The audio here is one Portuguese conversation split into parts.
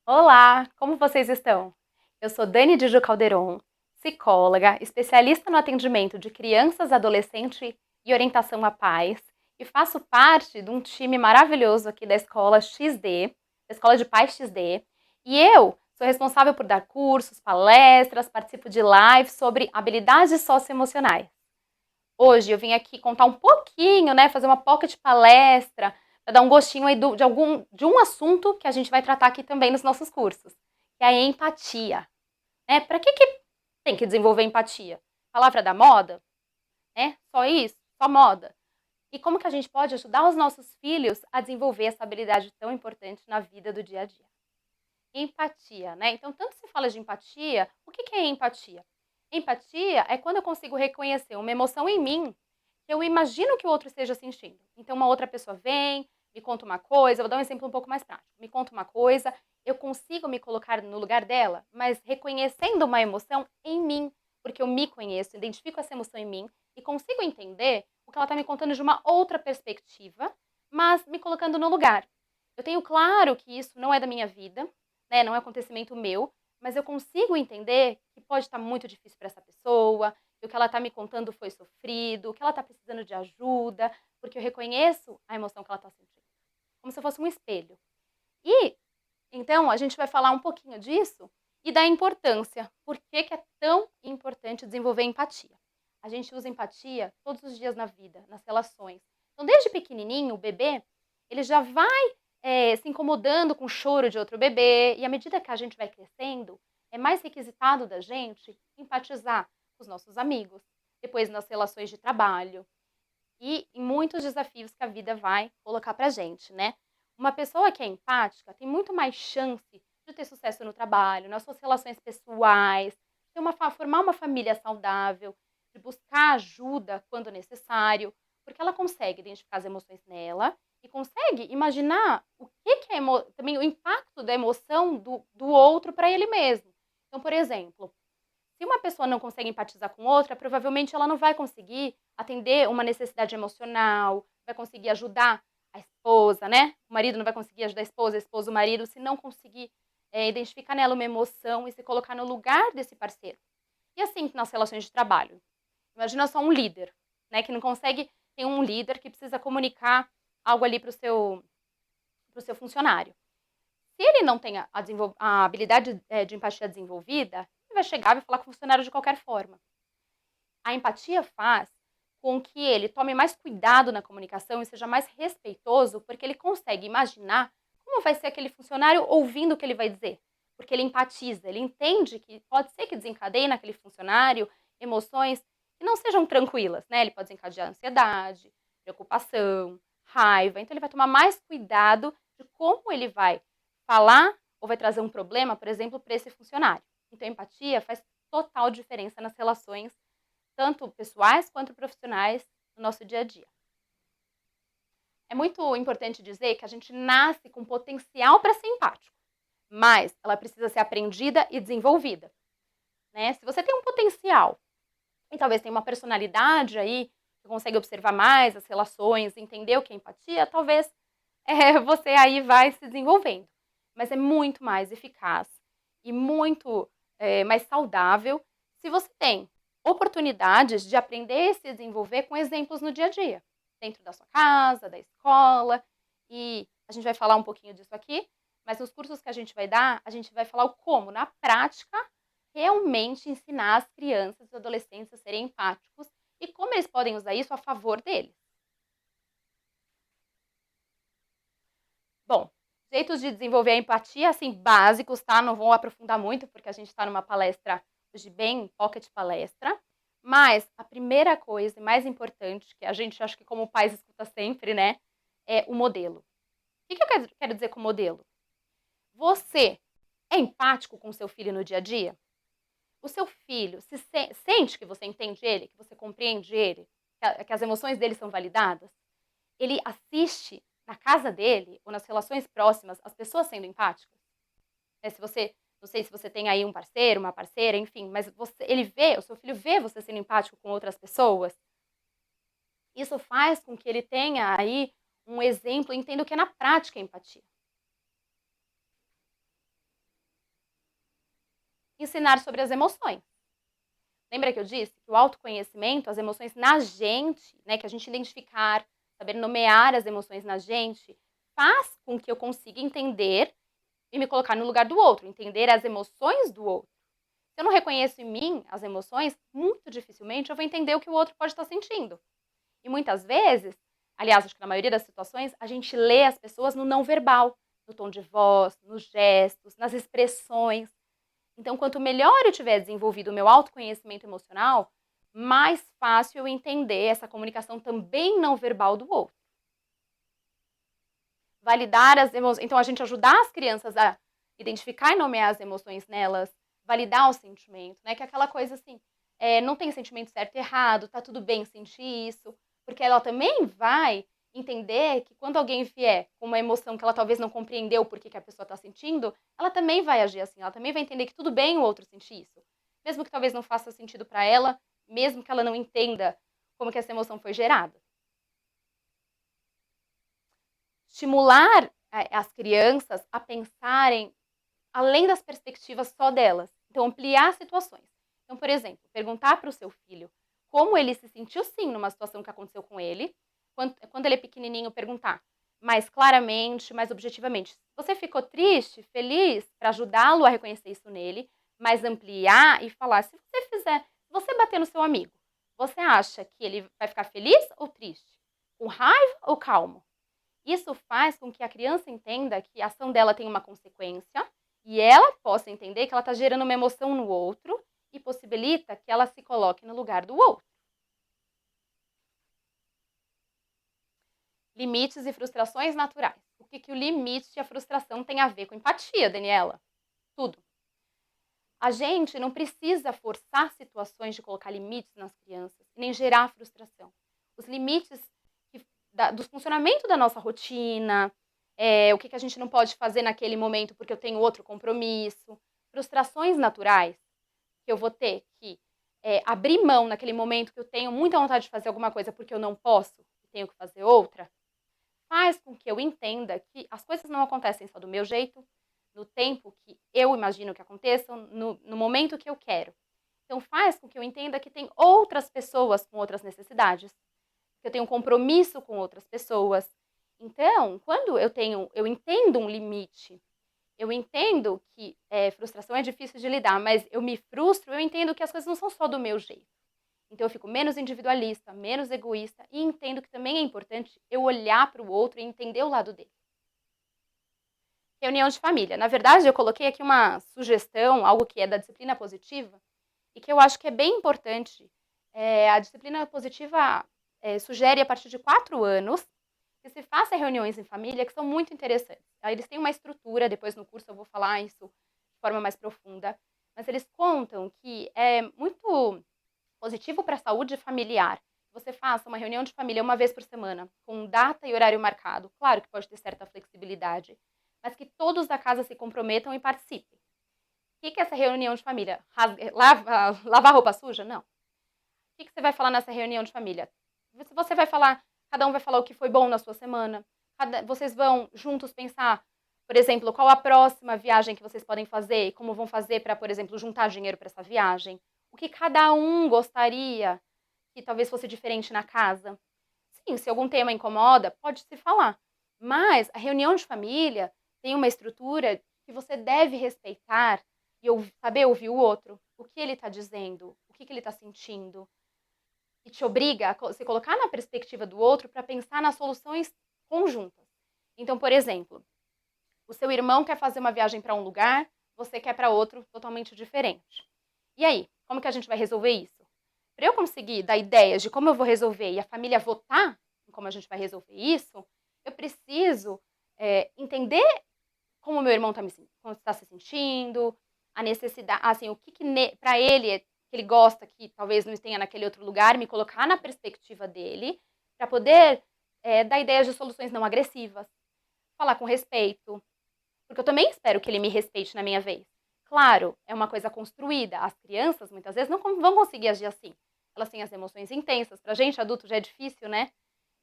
Olá, como vocês estão? Eu sou Dani Dijo Calderon, psicóloga, especialista no atendimento de crianças, adolescentes e orientação a pais, e faço parte de um time maravilhoso aqui da Escola XD, da Escola de Pais XD, e eu sou responsável por dar cursos, palestras, participo de lives sobre habilidades socioemocionais. Hoje eu vim aqui contar um pouquinho, né, fazer uma pocket palestra, para dar um gostinho aí de um assunto que a gente vai tratar aqui também nos nossos cursos, que é a empatia. Né? Para que tem que desenvolver empatia? Palavra da moda? Né? Só isso? Só moda? E como que a gente pode ajudar os nossos filhos a desenvolver essa habilidade tão importante na vida do dia a dia? Empatia, né? Então, tanto se fala de empatia, o que é empatia? Empatia é quando eu consigo reconhecer uma emoção em mim que eu imagino que o outro esteja sentindo. Então, uma outra pessoa vem, me conta uma coisa, vou dar um exemplo um pouco mais prático. Me conta uma coisa, eu consigo me colocar no lugar dela, mas reconhecendo uma emoção em mim, porque eu me conheço, identifico essa emoção em mim e consigo entender o que ela está me contando de uma outra perspectiva, mas me colocando no lugar. Eu tenho claro que isso não é da minha vida, né, não é um acontecimento meu, mas eu consigo entender que pode estar muito difícil para essa pessoa, que o que ela está me contando foi sofrido, que ela está precisando de ajuda, porque eu reconheço a emoção que ela está sentindo, como se fosse um espelho. E então a gente vai falar um pouquinho disso e da importância. Por que é tão importante desenvolver empatia? A gente usa empatia todos os dias na vida, nas relações. Então, desde pequenininho, o bebê, ele já vai se incomodando com o choro de outro bebê, e à medida que a gente vai crescendo, é mais requisitado da gente empatizar com os nossos amigos, depois nas relações de trabalho e em muitos desafios que a vida vai colocar pra gente, né? Uma pessoa que é empática tem muito mais chance de ter sucesso no trabalho, nas suas relações pessoais, de formar uma família saudável, de buscar ajuda quando necessário, porque ela consegue identificar as emoções nela e consegue imaginar o que é também o impacto da emoção do outro para ele mesmo. Então, por exemplo, se uma pessoa não consegue empatizar com outra, provavelmente ela não vai conseguir atender uma necessidade emocional, vai conseguir ajudar a esposa, né? O marido não vai conseguir ajudar a esposa o marido, se não conseguir identificar nela uma emoção e se colocar no lugar desse parceiro. E assim nas relações de trabalho. Imagina só um líder, né? Que não consegue, tem um líder que precisa comunicar algo ali para o seu funcionário. Se ele não tem a habilidade de empatia desenvolvida, ele vai chegar e vai falar com o funcionário de qualquer forma. A empatia faz com que ele tome mais cuidado na comunicação e seja mais respeitoso, porque ele consegue imaginar como vai ser aquele funcionário ouvindo o que ele vai dizer. Porque ele empatiza, ele entende que pode ser que desencadeie naquele funcionário emoções que não sejam tranquilas, né? Ele pode desencadear ansiedade, preocupação, raiva. Então ele vai tomar mais cuidado de como ele vai falar ou vai trazer um problema, por exemplo, para esse funcionário. Então a empatia faz total diferença nas relações tanto pessoais quanto profissionais, no nosso dia a dia. É muito importante dizer que a gente nasce com potencial para ser empático, mas ela precisa ser aprendida e desenvolvida. Né? Se você tem um potencial e talvez tenha uma personalidade aí que consegue observar mais as relações, entender o que é empatia, talvez você aí vai se desenvolvendo. Mas é muito mais eficaz e muito mais saudável se você tem oportunidades de aprender e se desenvolver com exemplos no dia a dia, dentro da sua casa, da escola, e a gente vai falar um pouquinho disso aqui, mas nos cursos que a gente vai dar, a gente vai falar o como, na prática, realmente ensinar as crianças e adolescentes a serem empáticos e como eles podem usar isso a favor deles. Bom, jeitos de desenvolver a empatia, assim, básicos, tá? Não vou aprofundar muito, porque a gente está numa palestra hoje bem pocket palestra. Mas a primeira coisa e mais importante, que a gente acho que como pais escuta sempre, né? É o modelo. O que eu quero dizer com modelo? Você é empático com o seu filho no dia a dia? O seu filho sente que você entende ele, que você compreende ele, que as emoções dele são validadas? Ele assiste na casa dele ou nas relações próximas as pessoas sendo empáticas? Se você, não sei se você tem aí um parceiro, uma parceira, enfim, mas o seu filho vê você sendo empático com outras pessoas. Isso faz com que ele tenha aí um exemplo, entenda o que é na prática a empatia. ensinar sobre as emoções. Lembra que eu disse que o autoconhecimento, as emoções na gente, né, que a gente identificar, saber nomear as emoções na gente, faz com que eu consiga entender e me colocar no lugar do outro, entender as emoções do outro. Se eu não reconheço em mim as emoções, muito dificilmente eu vou entender o que o outro pode estar sentindo. E muitas vezes, aliás, acho que na maioria das situações, a gente lê as pessoas no não verbal, no tom de voz, nos gestos, nas expressões. Então, quanto melhor eu tiver desenvolvido o meu autoconhecimento emocional, mais fácil eu entender essa comunicação também não verbal do outro. Validar as emoções. Então, a gente ajudar as crianças a identificar e nomear as emoções nelas, validar o sentimento, né? Que é aquela coisa assim, não tem sentimento certo e errado, tá tudo bem sentir isso, porque ela também vai entender que quando alguém vier com uma emoção que ela talvez não compreendeu por que a pessoa está sentindo, ela também vai agir assim, ela também vai entender que tudo bem o outro sentir isso. Mesmo que talvez não faça sentido para ela, mesmo que ela não entenda como que essa emoção foi gerada. Estimular as crianças a pensarem além das perspectivas só delas. Então, ampliar situações. Então, por exemplo, perguntar para o seu filho como ele se sentiu sim numa situação que aconteceu com ele. Quando ele é pequenininho, perguntar mais claramente, mais objetivamente. Você ficou triste, feliz, para ajudá-lo a reconhecer isso nele, mas ampliar e falar, se você bater no seu amigo, você acha que ele vai ficar feliz ou triste? Com raiva ou calmo? Isso faz com que a criança entenda que a ação dela tem uma consequência e ela possa entender que ela está gerando uma emoção no outro e possibilita que ela se coloque no lugar do outro. Limites e frustrações naturais. O que o limite e a frustração tem a ver com empatia, Daniela? Tudo. A gente não precisa forçar situações de colocar limites nas crianças, nem gerar frustração. Os limites do funcionamento da nossa rotina, o que a gente não pode fazer naquele momento porque eu tenho outro compromisso, frustrações naturais que eu vou ter que abrir mão naquele momento que eu tenho muita vontade de fazer alguma coisa porque eu não posso e tenho que fazer outra, faz com que eu entenda que as coisas não acontecem só do meu jeito, no tempo que eu imagino que aconteçam, no momento que eu quero. Então faz com que eu entenda que tem outras pessoas com outras necessidades, que eu tenho um compromisso com outras pessoas. Então, quando eu entendo um limite, eu entendo que frustração é difícil de lidar, mas eu me frustro, eu entendo que as coisas não são só do meu jeito. Então eu fico menos individualista, menos egoísta e entendo que também é importante eu olhar para o outro e entender o lado dele. Reunião de família. Na verdade, eu coloquei aqui uma sugestão, algo que é da disciplina positiva, e que eu acho que é bem importante. A disciplina positiva sugere, a partir de 4 anos, que se faça reuniões em família que são muito interessantes. Eles têm uma estrutura, depois no curso eu vou falar isso de forma mais profunda, mas eles contam que é muito positivo para a saúde familiar. Você faça uma reunião de família uma vez por semana, com data e horário marcado. Claro que pode ter certa flexibilidade, mas que todos da casa se comprometam e participem. O que é essa reunião de família? Lavar roupa suja? Não. O que você vai falar nessa reunião de família? Você vai falar, cada um vai falar o que foi bom na sua semana. Vocês vão juntos pensar, por exemplo, qual a próxima viagem que vocês podem fazer e como vão fazer para, por exemplo, juntar dinheiro para essa viagem. O que cada um gostaria que talvez fosse diferente na casa. Sim, se algum tema incomoda, pode se falar. Mas a reunião de família tem uma estrutura que você deve respeitar e saber ouvir o outro, o que ele está dizendo, o que ele está sentindo. E te obriga a se colocar na perspectiva do outro para pensar nas soluções conjuntas. Então, por exemplo, o seu irmão quer fazer uma viagem para um lugar, você quer para outro totalmente diferente. E aí, como que a gente vai resolver isso? Para eu conseguir dar ideias de como eu vou resolver e a família votar em como a gente vai resolver isso, eu preciso entender como o meu irmão está se sentindo, a necessidade, assim, o que para ele que ele gosta que talvez não tenha naquele outro lugar, me colocar na perspectiva dele, para poder dar ideias de soluções não agressivas, falar com respeito, porque eu também espero que ele me respeite na minha vez. Claro, é uma coisa construída. As crianças, muitas vezes, não vão conseguir agir assim. Elas têm as emoções intensas. Pra gente, adulto, já é difícil, né?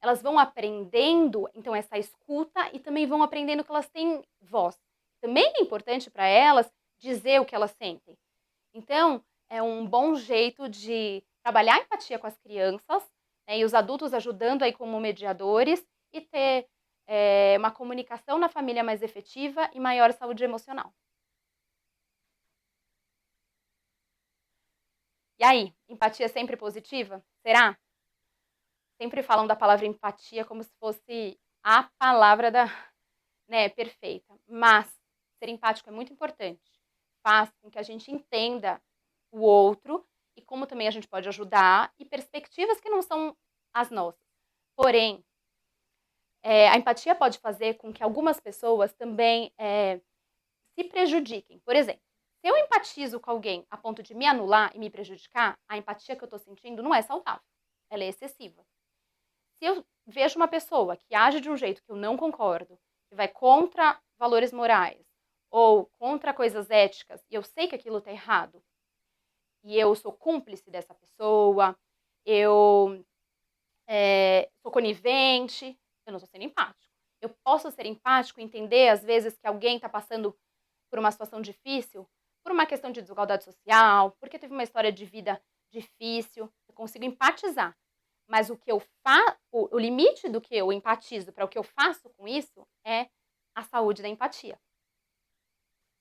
Elas vão aprendendo, então, essa escuta e também vão aprendendo que elas têm voz. Também é importante para elas dizer o que elas sentem. Então, é um bom jeito de trabalhar a empatia com as crianças, né, e os adultos ajudando aí como mediadores e ter uma comunicação na família mais efetiva e maior saúde emocional. E aí, empatia é sempre positiva? Será? Sempre falam da palavra empatia como se fosse a palavra da, né, perfeita. Mas ser empático é muito importante. Faz com que a gente entenda o outro e como também a gente pode ajudar e perspectivas que não são as nossas. Porém, a empatia pode fazer com que algumas pessoas também se prejudiquem. Por exemplo, se eu empatizo com alguém a ponto de me anular e me prejudicar, a empatia que eu estou sentindo não é saudável. Ela é excessiva. Se eu vejo uma pessoa que age de um jeito que eu não concordo, que vai contra valores morais ou contra coisas éticas, e eu sei que aquilo está errado, e eu sou cúmplice dessa pessoa, eu sou conivente, eu não estou sendo empático. Eu posso ser empático e entender, às vezes, que alguém está passando por uma situação difícil, por uma questão de desigualdade social, porque teve uma história de vida difícil, eu consigo empatizar. Mas o que eu faço, o limite do que eu empatizo para o que eu faço com isso é a saúde da empatia.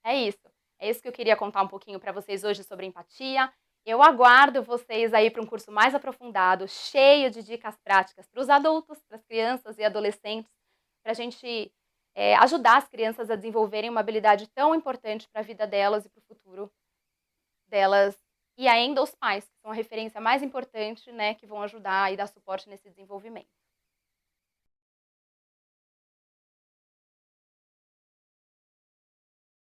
É isso. É isso que eu queria contar um pouquinho para vocês hoje sobre empatia. Eu aguardo vocês aí para um curso mais aprofundado, cheio de dicas práticas para os adultos, para as crianças e adolescentes, para a gente ajudar as crianças a desenvolverem uma habilidade tão importante para a vida delas e para o futuro delas. E ainda os pais, que são a referência mais importante, né, que vão ajudar e dar suporte nesse desenvolvimento.